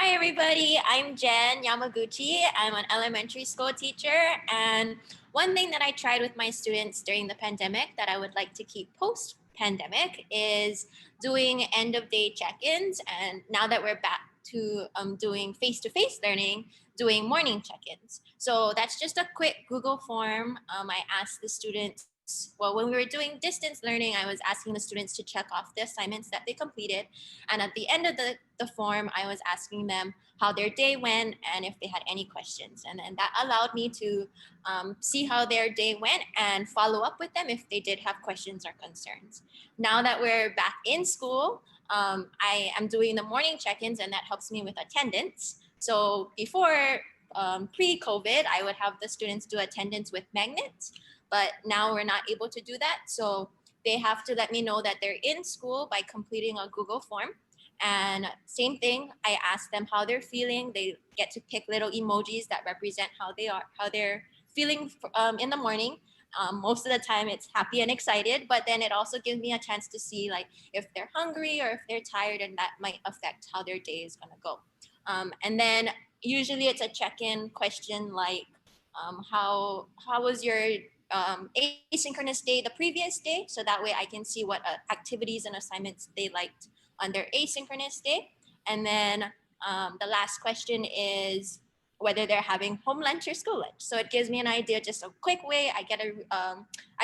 Hi everybody, I'm Jen Yamaguchi. I'm an elementary school teacher, and one thing that I tried with my students during the pandemic that I would like to keep post pandemic is doing end of day check-ins, and now that we're back to doing face-to-face learning, doing morning check-ins. So that's just a quick Google form. I asked the students, well, when we were doing distance learning, I was asking the students to check off the assignments that they completed, and at the end of the form, I was asking them how their day went and if they had any questions. And then that allowed me to see how their day went and follow up with them if they did have questions or concerns. Now that we're back in school, I am doing the morning check-ins, and that helps me with attendance. So before pre-COVID, I would have the students do attendance with magnets, but now we're not able to do that. So they have to let me know that they're in school by completing a Google form. And same thing, I ask them how they're feeling. They get to pick little emojis that represent how they're feeling in the morning. Most of the time it's happy and excited, but then it also gives me a chance to see like if they're hungry or if they're tired, and that might affect how their day is gonna go. And then usually it's a check-in question like, how was your asynchronous day the previous day? So that way I can see what activities and assignments they liked on their asynchronous day. And then the last question is whether they're having home lunch or school lunch. So it gives me an idea, just a quick way. I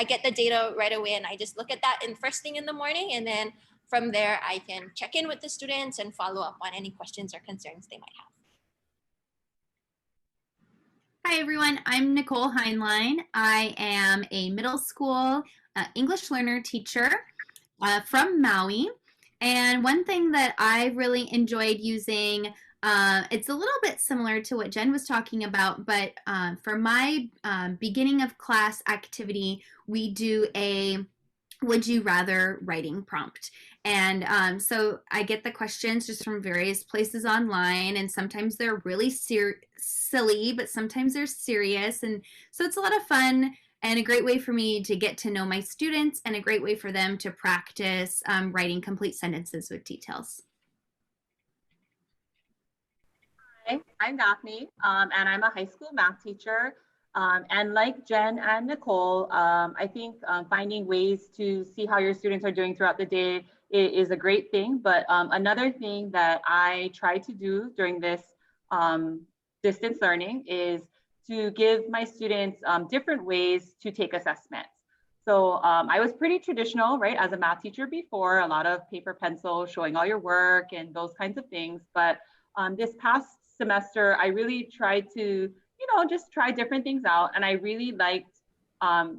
get the data right away, and I just look at that in first thing in the morning, and then from there I can check in with the students and follow up on any questions or concerns they might have. Hi everyone, I'm Nicole Heinlein. I am a middle school English learner teacher from Maui. And one thing that I really enjoyed using, it's a little bit similar to what Jen was talking about, but for my beginning of class activity, we do a would you rather writing prompt. And so I get the questions just from various places online, and sometimes they're really silly, but sometimes they're serious. And so it's a lot of fun and a great way for me to get to know my students, and a great way for them to practice writing complete sentences with details. Hi, I'm Daphne, and I'm a high school math teacher. And like Jen and Nicole, I think finding ways to see how your students are doing throughout the day is a great thing. But another thing that I try to do during this distance learning is to give my students different ways to take assessments. So I was pretty traditional, right, as a math teacher before, a lot of paper, pencil, showing all your work and those kinds of things. But this past semester, I really tried to, just try different things out. And I really liked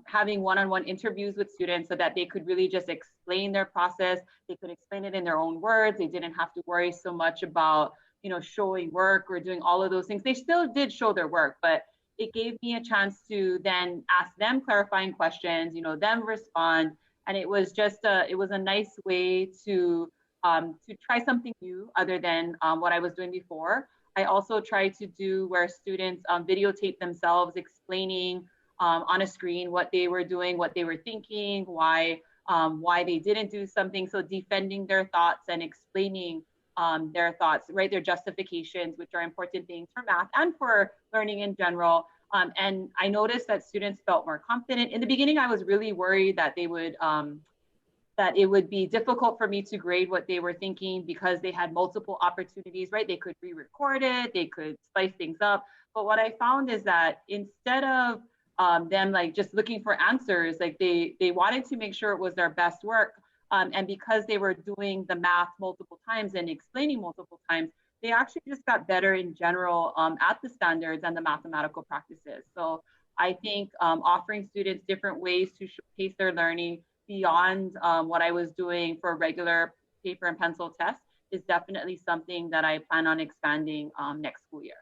having one-on-one interviews with students so that they could really just explain their process. They could explain it in their own words. They didn't have to worry so much about, showing work or doing all of those things. They still did show their work, but it gave me a chance to then ask them clarifying questions, them respond. And it was just it was a nice way to try something new other than what I was doing before. I also try to do where students videotape themselves explaining on a screen what they were doing, what they were thinking, why they didn't do something. So defending their thoughts and explaining their thoughts, right? Their justifications, which are important things for math and for learning in general. And I noticed that students felt more confident. In the beginning, I was really worried that they would that it would be difficult for me to grade what they were thinking because they had multiple opportunities, right? They could re-record it, they could spice things up. But what I found is that instead of them like just looking for answers, like they wanted to make sure it was their best work. And because they were doing the math multiple times and explaining multiple times, they actually just got better in general at the standards and the mathematical practices. So I think offering students different ways to showcase their learning beyond what I was doing for regular paper and pencil tests is definitely something that I plan on expanding next school year.